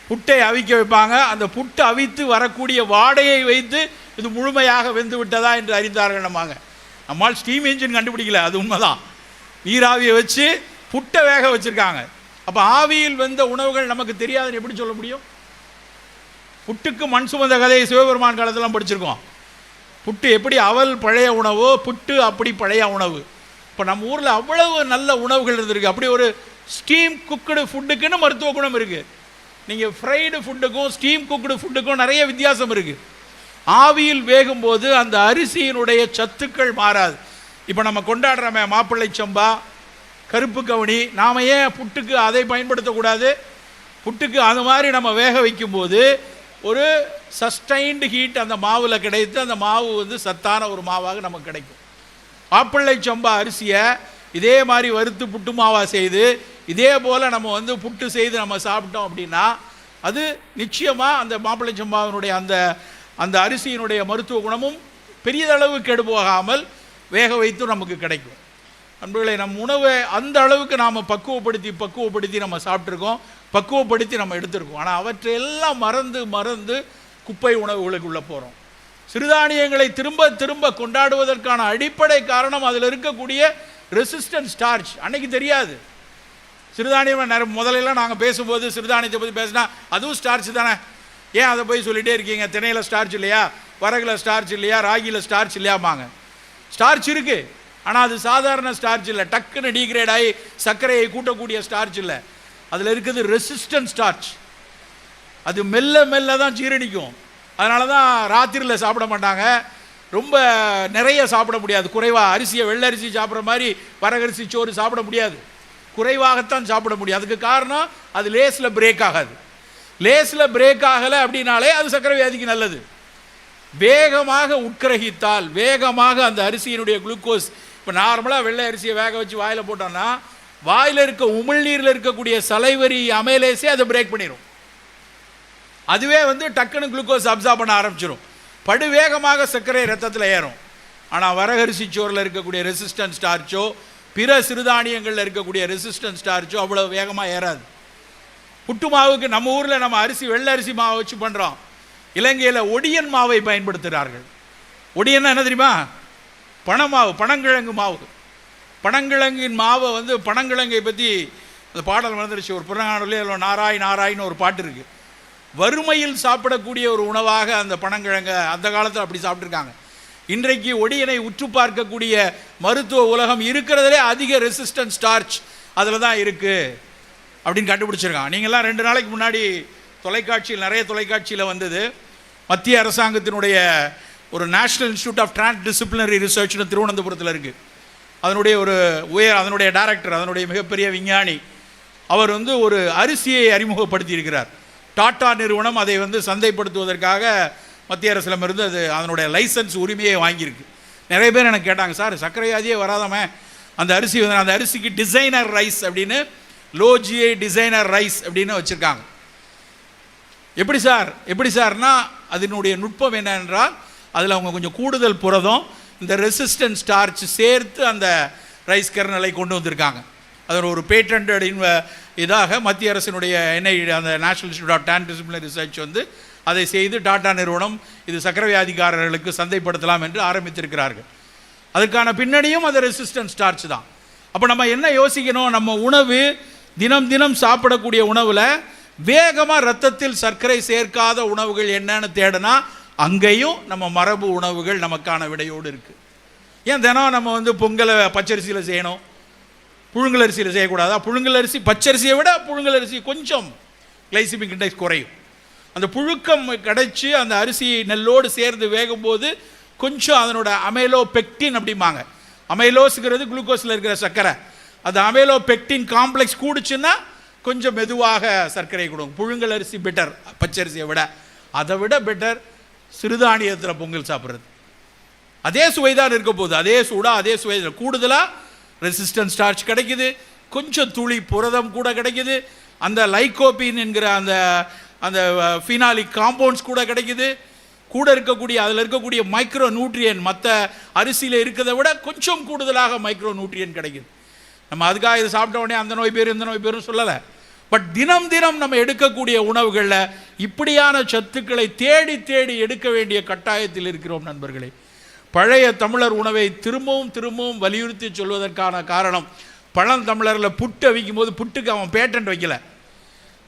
புட்டை அவிக்க வைப்பாங்க. அந்த புட்டு அவித்து வரக்கூடிய வாடையை வைத்து இது முழுமையாக வெந்து விட்டதா என்று அறிந்தார்கள். நம்மால் ஸ்டீம் இன்ஜின் கண்டுபிடிக்கல, அது உண்மைதான். நீராவியை வச்சு புட்டை வேக வச்சுருக்காங்க. அப்போ ஆவியில் வெந்த உணவுகள் நமக்கு தெரியாதுன்னு எப்படி சொல்ல முடியும்? புட்டுக்கு மண் சுமந்த கதையை சிவபெருமான் காலத்திலாம் படிச்சிருக்கோம். புட்டு எப்படி அவல் பழைய உணவோ புட்டு அப்படி பழைய உணவு. இப்போ நம்ம ஊரில் அவ்வளவு நல்ல உணவுகள் இருந்திருக்கு. அப்படி ஒரு ஸ்டீம் குக்குடு ஃபுட்டுக்குன்னு மருத்துவ குணம் இருக்குது. நீங்கள் ஃப்ரைடு ஃபுட்டுக்கும் ஸ்டீம் குக்குடு ஃபுட்டுக்கும் நிறைய வித்தியாசம் இருக்குது. ஆவியில் வேகும்போது அந்த அரிசியினுடைய சத்துக்கள் மாறாது. இப்போ நம்ம கொண்டாடுறோமே மாப்பிள்ளை சம்பா, கருப்பு கவுனி, நாம் ஏன் புட்டுக்கு அதை பயன்படுத்தக்கூடாது? புட்டுக்கு அது மாதிரி நம்ம வேக வைக்கும்போது ஒரு சஸ்டைன்டு ஹீட் அந்த மாவில் கிடைத்து அந்த மாவு வந்து சத்தான ஒரு மாவாக நமக்கு கிடைக்கும். மாப்பிள்ளை சம்பா அரிசியை இதே மாதிரி வறுத்து புட்டு மாவாக செய்து இதே போல் நம்ம வந்து புட்டு செய்து நம்ம சாப்பிட்டோம் அப்படின்னா அது நிச்சயமாக அந்த மாப்பிள்ளை சம்பாவினுடைய அந்த அரிசியினுடைய மருத்துவ குணமும் பெரியதளவு கெடு போகாமல் வேக வைத்து நமக்கு கிடைக்கும். நண்பர்களே, நம் உணவை அந்த அளவுக்கு நாம் பக்குவப்படுத்தி நம்ம சாப்பிட்ருக்கோம், பக்குவப்படுத்தி நம்ம எடுத்திருக்கோம். ஆனால் அவற்றையெல்லாம் மறந்து குப்பை உணவுகளுக்குள்ளே போகிறோம். சிறுதானியங்களை திரும்ப கொண்டாடுவதற்கான அடிப்படை காரணம் அதில் இருக்கக்கூடிய ரெசிஸ்டன்ட் ஸ்டார்ச். அன்னைக்கு தெரியாது. சிறுதானியம் முதலெல்லாம் நாங்கள் பேசும்போது சிறுதானியத்தை பற்றி பேசினா அதுவும் ஸ்டார்ச் தானே, ஏன் அதை போய் சொல்லிகிட்டே இருக்கீங்க? திணையில் ஸ்டார்ச் இல்லையா, வரகுல ஸ்டார்ச் இல்லையா, ராகியில் ஸ்டார்ச் இல்லையாமாங்க. ஸ்டார்ச் இருக்குது, ஆனால் அது சாதாரண ஸ்டார்ச் இல்லை, டக்குன்னு டீக்ரேட் ஆகி சர்க்கரையை கூட்டக்கூடிய ஸ்டார்ச் இல்லை. அதில் இருக்குது ரெசிஸ்டன்ட் ஸ்டார்ச். அது மெல்ல தான் ஜீரணிக்கும். அதனால தான் ராத்திரியில் சாப்பிட மாட்டாங்க, ரொம்ப நிறைய சாப்பிட முடியாது, குறைவாக. அரிசியை வெள்ளரிசி சாப்பிட்ற மாதிரி வரகரிசி சோறு சாப்பிட முடியாது, குறைவாகத்தான் சாப்பிட முடியும். அதுக்கு காரணம் அது லேஸில் பிரேக் ஆகாது. லேஸில் பிரேக் ஆகலை அப்படின்னாலே அது சர்க்கரை வியாதிக்கு நல்லது. வேகமாக உட்கிரகித்தால் வேகமாக அந்த அரிசியினுடைய குளுக்கோஸ், இப்போ நார்மலாக வெள்ளை அரிசியை வேக வச்சு வாயில் போட்டோம்னா வாயில் இருக்க உமிழ்நீரில் இருக்கக்கூடிய சலைவரி அமைலேஸே அதை பிரேக் பண்ணிடும். அதுவே வந்து டக்குன்னு குளுக்கோஸ் அப்சார்ப் பண்ண ஆரம்பிச்சிடும். படுவேகமாக சர்க்கரை ரத்தத்தில் ஏறும். ஆனால் வரகரிசி சோறில் இருக்கக்கூடிய ரெசிஸ்டன்ட் ஸ்டார்ச்சோ பிற சிறுதானியங்களில் இருக்கக்கூடிய ரெசிஸ்டன்ட் ஸ்டார்ச்சோ அவ்வளோ வேகமாக ஏறாது. புட்டு மாவுக்கு நம்ம ஊரில் நம்ம வெள்ளை அரிசி மாவை வச்சு பண்ணுறோம். இலங்கையில் ஒடியன் மாவை பயன்படுத்துகிறார்கள். ஒடியன்னா என்ன தெரியுமா? பனமாவு, பனங்கிழங்கு மாவு. பனங்கிழங்கின் மாவை வந்து பனங்கிழங்கை பற்றி அந்த பாடல் வந்துருச்சு ஒரு புறநானூரில். நாராயின்னு ஒரு பாட்டு இருக்குது. வறுமையில் சாப்பிடக்கூடிய ஒரு உணவாக அந்த பனங்கிழங்கை அந்த காலத்தில் அப்படி சாப்பிட்ருக்காங்க. இன்றைக்கு ஒடியனை உற்று பார்க்கக்கூடிய மருத்துவ உலகம் இருக்கிறதுலே அதிக ரெசிஸ்டன்ட் ஸ்டார்ச் அதில் தான் இருக்குது அப்படின்னு கண்டுபிடிச்சிருக்காங்க. நீங்கள்லாம் 2 நாளைக்கு முன்னாடி நிறைய தொலைக்காட்சியில் வந்தது மத்திய அரசாங்கத்தினுடைய ஒரு நேஷனல் இன்ஸ்டியூட் ஆஃப் டிரான்ஸ்டிசிப்ளினரி ரிசர்ச்னு திருவனந்தபுரத்தில் இருக்குது. அதனுடைய டைரக்டர், அதனுடைய மிகப்பெரிய விஞ்ஞானி, அவர் வந்து ஒரு அரிசியை அறிமுகப்படுத்தி இருக்கிறார். டாடா நிறுவனம் அதை வந்து சந்தைப்படுத்துவதற்காக மத்திய அரசிடமிருந்து அதனுடைய லைசன்ஸ் உரிமையை வாங்கியிருக்கு. நிறைய பேர் எனக்கு கேட்டாங்க, சார் சர்க்கரை வியாதியே வராதமே அந்த அரிசி வந்து, அந்த அரிசிக்கு டிசைனர் ரைஸ் அப்படின்னு லோ ஜிஐ டிசைனர் ரைஸ் அப்படின்னு வச்சுருக்காங்க. எப்படி சார்னா அதனுடைய நுட்பம் என்னென்றால் அதில் அவங்க கொஞ்சம் கூடுதல் புரதம், இந்த ரெசிஸ்டன்ட் ஸ்டார்ச் சேர்த்து அந்த ரைஸ் கர்னலை கொண்டு வந்திருக்காங்க. அதில் ஒரு பேட்டன்ட் இதாக மத்திய அரசினுடைய அந்த நேஷனல் இன்ஸ்டியூட் ஆஃப் டிரான்ஸ்டிசிப்ளினரி ரிசர்ச் வந்து அதை செய்து டாடா நிறுவனம் இது சக்கரை வியாதிக்காரர்களுக்கு சந்தைப்படுத்தலாம் என்று ஆரம்பித்திருக்கிறார்கள். அதுக்கான பின்னணியும் அது ரெசிஸ்டன்ட் ஸ்டார்ச் தான். அப்போ நம்ம என்ன யோசிக்கணும், நம்ம உணவு தினம் தினம் சாப்பிடக்கூடிய உணவில் வேகமாக ரத்தத்தில் சர்க்கரை சேர்க்காத உணவுகள் என்னன்னு தேடினா அங்கேயும் நம்ம மரபு உணவுகள் நமக்கான விடையோடு இருக்குது. ஏன் தினம் நம்ம வந்து பொங்கலை பச்சரிசியில் செய்யணும், புழுங்கல் அரிசியில் செய்யக்கூடாதா? புழுங்கல் அரிசி பச்சரிசியை விட புழுங்கல் அரிசி கொஞ்சம் கிளைசிமிக் இண்டெக்ஸ் குறையும். அந்த புழுக்கம் கிடைச்சி அந்த அரிசி நெல்லோடு சேர்ந்து வேகும்போது கொஞ்சம் அதனோட அமைலோ பெக்டின் அப்படிம்பாங்க. அமைலோஸுங்கிறது குளுக்கோஸில் இருக்கிற சர்க்கரை, அந்த அமைலோ பெக்டின் காம்ப்ளெக்ஸ் கூடுச்சுன்னா கொஞ்சம் மெதுவாக சர்க்கரை கொடுக்கும். புழுங்கல் அரிசி பெட்டர் பச்சரிசியை விட. அதை விட பெட்டர் சிறுதானியத்தில் பொங்கல் சாப்பிட்றது. அதே சுவை தான் இருக்க போகுது, அதே சூடாக அதே சுவை. கூடுதலாக ரெசிஸ்டன்ட் ஸ்டார்ச் கிடைக்குது, கொஞ்சம் துளி புரதம் கூட கிடைக்குது, அந்த லைகோபின் என்கிற அந்த அந்த ஃபினாலிக் காம்பவுண்ட்ஸ் கூட கிடைக்குது, கூட இருக்கக்கூடிய அதில் இருக்கக்கூடிய மைக்ரோ நியூட்ரியன் மற்ற அரிசியில் இருக்கிறத விட கொஞ்சம் கூடுதலாக மைக்ரோ நியூட்ரியன் கிடைக்குது. நம்ம அதுக்காக இதை சாப்பிட்ட உடனே அந்த நோய் பேர் இந்த நோய் பேரும் சொல்லலை. பட் தினம் தினம் நம்ம எடுக்கக்கூடிய உணவுகளில் இப்படியான சத்துக்களை தேடி தேடி எடுக்க வேண்டிய கட்டாயத்தில் இருக்கிறோம் நண்பர்களே. பழைய தமிழர் உணவை திரும்பவும் திரும்பவும் வலியுறுத்தி சொல்வதற்கான காரணம், பழந்தமிழரில் புட்டு விற்கும் போது புட்டுக்கு அவன் பேட்டன்ட் வைக்கல,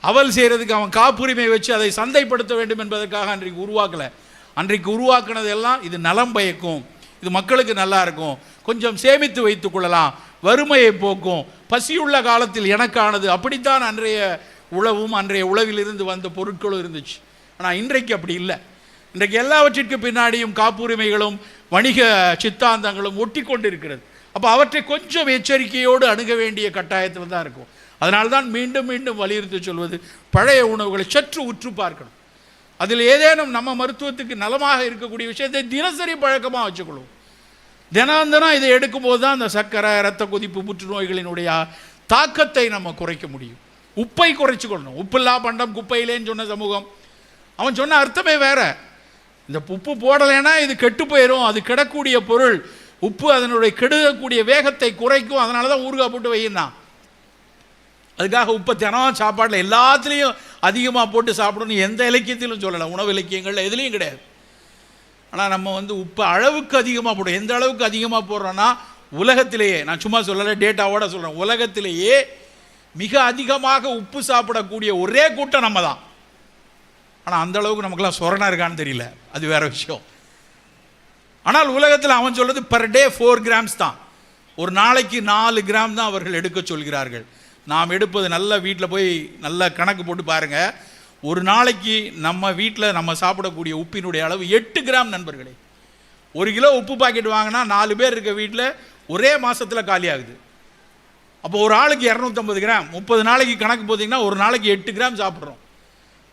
அவல் செய்கிறதுக்கு அவன் காப்புரிமை வச்சு அதை சந்தைப்படுத்த வேண்டும் என்பதற்காக அன்றைக்கு உருவாக்கலை. அன்றைக்கு உருவாக்குனதெல்லாம் இது நலம் பயக்கும், இது மக்களுக்கு நல்லா இருக்கும், கொஞ்சம் சேமித்து வைத்துக் கொள்ளலாம், வறுமையை போக்கும், பசியுள்ள காலத்தில் எனக்கானது, அப்படித்தான் அன்றைய உழவும் அன்றைய உழவிலிருந்து வந்த பொருட்களும் இருந்துச்சு. ஆனால் இன்றைக்கு அப்படி இல்லை. இன்றைக்கு எல்லாவற்றிற்கு பின்னாடியும் காப்புரிமைகளும் வணிக சித்தாந்தங்களும் ஒட்டி கொண்டு இருக்கிறது. அப்போ அவற்றை கொஞ்சம் எச்சரிக்கையோடு அணுக வேண்டிய கட்டாயத்தில் தான் இருக்கும். அதனால்தான் மீண்டும் மீண்டும் வலியுறுத்தி சொல்வது, பழைய உணவுகளை சற்று உற்று பார்க்கணும். அதில் ஏதேனும் நம்ம மருத்துவத்துக்கு நலமாக இருக்கக்கூடிய விஷயத்தை தினசரி பழக்கமாக வச்சுக்கொள்ளும். தினம் தினம் இதை எடுக்கும்போது தான் அந்த சர்க்கரை, இரத்த கொதிப்பு, புற்றுநோய்களினுடைய தாக்கத்தை நம்ம குறைக்க முடியும். உப்பை குறைச்சிக்கொள்ளணும். உப்பில்லா பண்டம் குப்பையிலேன்னு சொன்ன சமூகம், அவன் சொன்ன அர்த்தமே வேற. இந்த உப்பு போடலைன்னா இது கெட்டு போயிடும், அது கெடக்கூடிய பொருள், உப்பு அதனுடைய கெடுக்கக்கூடிய வேகத்தை குறைக்கும், அதனால தான் ஊறுகாய் போட்டு வையினான். அதுக்காக உப்பை தினம் சாப்பாட்டில் எல்லாத்துலேயும் அதிகமாக போட்டு சாப்பிடணும் எந்த இலக்கியத்திலும் சொல்லலை, உணவு இலக்கியங்களில் எதுலேயும் கிடையாது. ஆனால் நம்ம வந்து உப்பை அளவுக்கு அதிகமாக போடுறோம். எந்த அளவுக்கு அதிகமாக போடுறோன்னா, உலகத்திலேயே, நான் சும்மா சொல்லலை டேட்டாவோட சொல்கிறேன், உலகத்திலேயே மிக அதிகமாக உப்பு சாப்பிடக்கூடிய ஒரே கூட்டம் நம்ம தான். ஆனால் அந்த அளவுக்கு நமக்குலாம் சொரணம் இருக்கான்னு தெரியல, அது வேற விஷயம். ஆனால் உலகத்தில் அவன் சொல்கிறது பர் டே 4 கிராம்ஸ் தான், ஒரு நாளைக்கு 4 கிராம் தான் அவர்கள் எடுக்க சொல்கிறார்கள். நாம் எடுப்பது நல்ல வீட்டில் போய் நல்ல கணக்கு போட்டு பாருங்கள், ஒரு நாளைக்கு நம்ம வீட்டில் நம்ம சாப்பிடக்கூடிய உப்பினுடைய அளவு 8 கிராம் நண்பர்களே. 1 கிலோ உப்பு பாக்கெட் வாங்கினா 4 பேர் இருக்க வீட்டில் ஒரே மாதத்தில் காலி ஆகுது. அப்போ ஒரு ஆளுக்கு 250 கிராம், 30 நாளைக்கு கணக்கு போட்டிங்கன்னா ஒரு நாளைக்கு 8 கிராம் சாப்பிட்றோம்.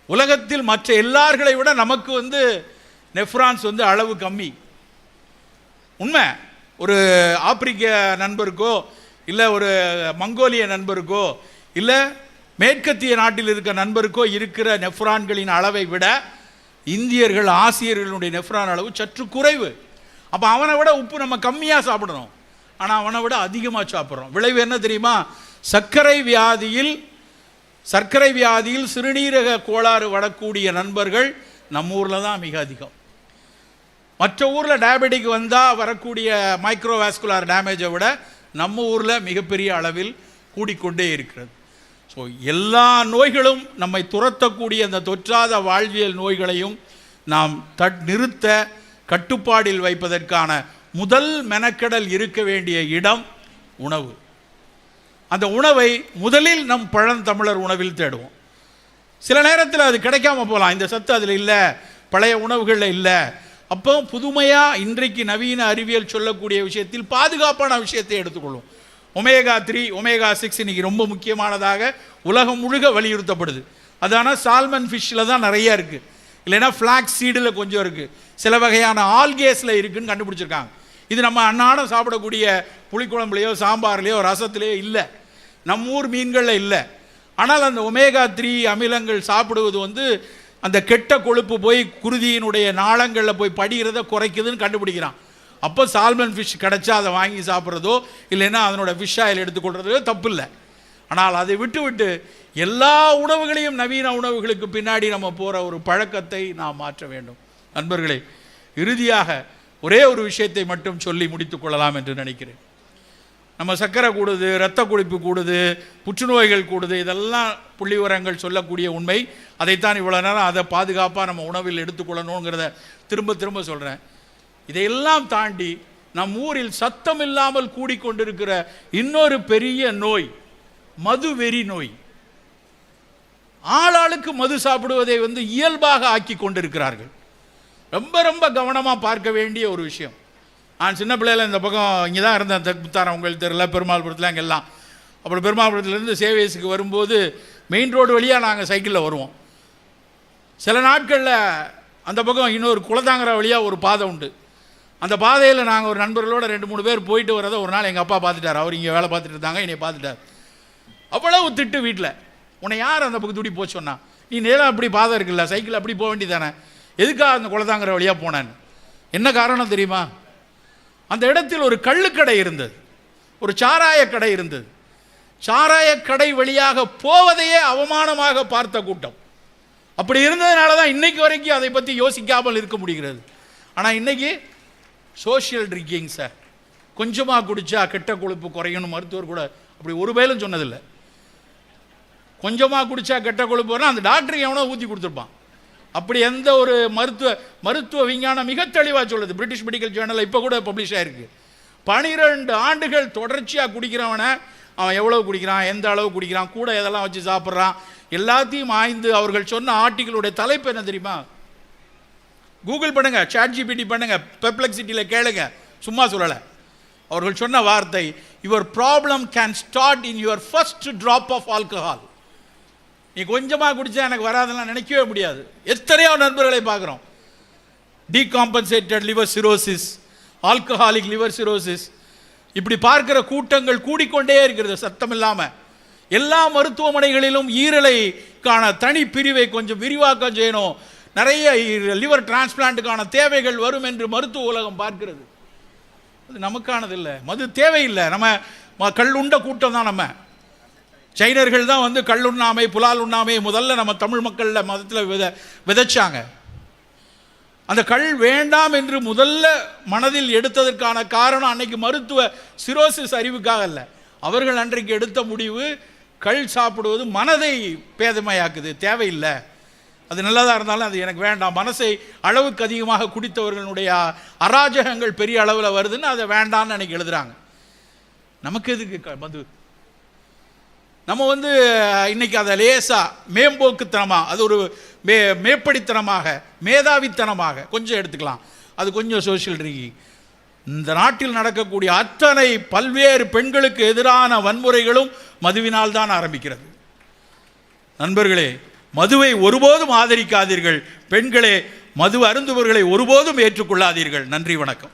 உலகத்தில் மற்ற எல்லார்களை விட நமக்கு வந்து நெஃப்ரான்ஸ் வந்து அளவு கம்மி. உண்மை. ஒரு ஆப்பிரிக்க நண்பருக்கோ இல்லை ஒரு மங்கோலிய நண்பருக்கோ இல்லை மேற்கத்திய நாட்டில் இருக்க நண்பருக்கோ இருக்கிற நெஃப்ரான்களின் அளவை விட இந்தியர்கள், ஆசியர்களுடைய நெஃப்ரான் அளவு சற்று குறைவு. அப்போ அவனை விட உப்பு நம்ம கம்மியாக சாப்பிடணும், ஆனால் அவனை விட அதிகமாக சாப்பிட்றோம். விளைவு என்ன தெரியுமா? சர்க்கரை வியாதியில் சிறுநீரக கோளாறு வரக்கூடிய நண்பர்கள் நம்ம ஊரில் தான் மிக அதிகம். மற்ற ஊரில் டயபெட்டிக் வந்தால் வரக்கூடிய மைக்ரோவாஸ்குலார் டேமேஜை விட நம்ம ஊரில் மிகப்பெரிய அளவில் கூடிக்கொண்டே இருக்கிறது. ஸோ எல்லா நோய்களும் நம்மை துரத்தக்கூடிய அந்த தொற்றாத வாழ்வியல் நோய்களையும் நாம் நிறுத்த கட்டுப்பாடில் வைப்பதற்கான முதல் மெனக்கெடல் இருக்க வேண்டிய இடம் உணவு. அந்த உணவை முதலில் நம் பழந்தமிழர் உணவில் தேடுவோம். சில நேரத்தில் அது கிடைக்காம போகலாம், இந்த சத்து அதில் இல்லை, பழைய உணவுகளில் இல்லை. அப்போ புதுமையாக இன்றைக்கு நவீன அறிவியல் சொல்லக்கூடிய விஷயத்தில் பாதுகாப்பான விஷயத்தை எடுத்துக்கொள்ளும். ஒமேகா 3 ஒமேகா 6 இன்னைக்கு ரொம்ப முக்கியமானதாக உலகம் முழுக்க வலியுறுத்தப்படுது. அதான சால்மன் ஃபிஷ்ஷில் தான் நிறைய இருக்குது, இல்லைன்னா ஃப்ளாக்ஸ் சீடில் கொஞ்சம் இருக்குது, சில வகையான ஆல்கேஸில் இருக்குதுன்னு கண்டுபிடிச்சிருக்காங்க. இது நம்ம அன்னாடம் சாப்பிடக்கூடிய புளிக்குழம்புலையோ சாம்பார்லையோ ரசத்துலேயோ இல்லை, நம்ம ஊர் மீன்களில் இல்லை. ஆனால் அந்த ஒமேகா 3 அமிலங்கள் சாப்பிடுவது வந்து அந்த கெட்ட கொழுப்பு போய் குருதியினுடைய நாளங்களில் போய் படிகிறத குறைக்குதுன்னு கண்டுபிடிக்கிறான். அப்போ சால்மன் ஃபிஷ் கிடச்சா அதை வாங்கி சாப்பிட்றதோ இல்லைன்னா அதனோட ஃபிஷ் ஆயில் எடுத்துக்கொள்றதோ தப்பு இல்லை. ஆனால் அதை விட்டு எல்லா உணவுகளையும் நவீன உணவுகளுக்கு பின்னாடி நம்ம போகிற ஒரு பழக்கத்தை நாம் மாற்ற வேண்டும். நண்பர்களே, இறுதியாக ஒரே ஒரு விஷயத்தை மட்டும் சொல்லி முடித்து கொள்ளலாம் என்று நினைக்கிறேன். நம்ம சர்க்கரை கூடுது, இரத்த கொழுப்பு கூடுது, புற்றுநோய்கள் கூடுது, இதெல்லாம் புள்ளிவிவரங்கள் சொல்லக்கூடிய உண்மை. அதைத்தான் இவ்வளோ நேரம் அதை பாதுகாப்பாக நம்ம உணவில் எடுத்துக்கொள்ளணுங்கிறத திரும்ப சொல்கிறேன். இதையெல்லாம் தாண்டி நம் ஊரில் சத்தம் இல்லாமல் கூடிக்கொண்டிருக்கிற இன்னொரு பெரிய நோய் மது வெறி நோய். ஆளாளுக்கு மது சாப்பிடுவதை வந்து இயல்பாக ஆக்கி கொண்டிருக்கிறார்கள். ரொம்ப கவனமாக பார்க்க வேண்டிய ஒரு விஷயம். நான் சின்ன பிள்ளையில் இந்த பக்கம் இங்கே தான் இருந்தேன், தெற்குத்தாரம் உங்களுக்கு தெரியல, பெருமாள்புரத்தில் அங்கெல்லாம். அப்புறம் பெருமாள்புரத்துலேருந்து சேவேஸுக்கு வரும்போது மெயின் ரோடு வழியாக நாங்கள் சைக்கிளில் வருவோம். சில நாட்களில் அந்த பக்கம் இன்னொரு குலதாங்கிற வழியாக ஒரு பாதை உண்டு. அந்த பாதையில் நாங்கள் ஒரு நண்பர்களோட 2-3 பேர் போயிட்டு வரதை ஒரு நாள் எங்கள் அப்பா பார்த்துட்டார். அவர் இங்கே வேலை பார்த்துட்டு இருந்தாங்க, என்னை பார்த்துட்டார். அவ்வளவு திட்டு வீட்டில், உன்னை யார் அந்த பக்கம் துடி போச்சு சொன்னா? நீ நேரம் அப்படி பாதை இருக்குல்ல, சைக்கிள் அப்படி போக வேண்டியதானே, எதுக்காக அந்த குலதாங்கிற வழியாக போனேன்னு? என்ன காரணம் தெரியுமா? அந்த இடத்தில் ஒரு கள்ளுக்கடை இருந்தது, ஒரு சாராய கடை இருந்தது. சாராய கடை வழியாக போவதையே அவமானமாக பார்த்த கூட்டம். அப்படி இருந்ததுனால தான் இன்னைக்கு வரைக்கும் அதை பற்றி யோசிக்காமல் இருக்க முடிகிறது. ஆனால் இன்னைக்கு சோஷியல் ட்ரிங்கிங் சார், கொஞ்சமாக குடித்தா கெட்ட கொழுப்பு குறையணும் மருத்துவர் கூட அப்படி ஒரு வேலும் சொன்னதில்லை. கொஞ்சமாக குடித்தா கெட்ட கொழுப்பு வரும், அந்த டாக்டருக்கு எவனோ ஊற்றி கொடுத்துருப்பான். அப்படி எந்த ஒரு மருத்துவ விஞ்ஞானம் மிக தெளிவாக சொல்லுது. பிரிட்டிஷ் மெடிக்கல் ஜேர்னலில் இப்போ கூட பப்ளிஷ் ஆகிருக்கு. 12 ஆண்டுகள் தொடர்ச்சியாக குடிக்கிறவனை அவன் எவ்வளோ குடிக்கிறான், எந்த அளவு குடிக்கிறான், கூட எதெல்லாம் வச்சு சாப்பிட்றான், எல்லாத்தையும் ஆய்ந்து அவர்கள் சொன்ன ஆர்டிகளுடைய தலைப்பு என்ன தெரியுமா? கூகுள் பண்ணுங்க, ChatGPT பண்ணுங்க, பெர்ப்ளெக்சிட்டியில் கேளுங்க, சும்மா சொல்லலை. அவர்கள் சொன்ன வார்த்தை, your problem can start in your first drop of alcohol. நீ கொஞ்சமாக குடித்தா எனக்கு வராதெல்லாம் நினைக்கவே முடியாது. எத்தனையோ நண்பர்களை பார்க்குறோம், decompensated liver cirrhosis, alcoholic liver cirrhosis, இப்படி பார்க்கிற கூட்டங்கள் கூடிக்கொண்டே இருக்கிறது சத்தம் இல்லாமல். எல்லா மருத்துவமனைகளிலும் ஈரலைக்கான தனி பிரிவை கொஞ்சம் விரிவாக்கம் செய்யணும், நிறைய லிவர் டிரான்ஸ்பிளான்ட்டுக்கான தேவைகள் வரும் என்று மருத்துவ உலகம் பார்க்கிறது. அது நமக்கானது இல்லை, மது தேவையில்லை. நம்ம கல்லுண்ட கூட்டம் தான். நம்ம சைனர்கள் தான் வந்து கல்லுண்ணாமை புலால் உண்ணாமை முதல்ல நம்ம தமிழ் மக்களில் மதத்தில் விதைச்சாங்க. அந்த கல் வேண்டாம் என்று முதல்ல மனதில் எடுத்ததற்கான காரணம் அன்னைக்கு மருத்துவ சிரோசிஸ் அறிவுக்காக அல்ல. அவர்கள் அன்றைக்கு எடுத்த முடிவு, கள் சாப்பிடுவது மனதை பேதமையாக்குது, தேவையில்லை, அது நல்லதாக இருந்தாலும் அது எனக்கு வேண்டாம். மனசை அளவுக்கு அதிகமாக குடித்தவர்களுடைய அராஜகங்கள் பெரிய அளவில் வருதுன்னு அதை வேண்டான்னு அன்றைக்கி எழுதுகிறாங்க. நமக்கு எதுக்கு மது? நம்ம வந்து இன்றைக்கி அதை லேசாக மேம்போக்குத்தனமாக, அது ஒரு மேப்படித்தனமாக மேதாவித்தனமாக கொஞ்சம் எடுத்துக்கலாம். அது கொஞ்சம் சோஷியல் ட்ரிங்கிங். இந்த நாட்டில் நடக்கக்கூடிய அத்தனை பல்வேறு பெண்களுக்கு எதிரான வன்முறைகளும் மதுவினால் தான் ஆரம்பிக்கிறது. நண்பர்களே, மதுவை ஒருபோதும் ஆதரிக்காதீர்கள். பெண்களே, மது அருந்துவர்களை ஒருபோதும் ஏற்றுக்கொள்ளாதீர்கள். நன்றி, வணக்கம்.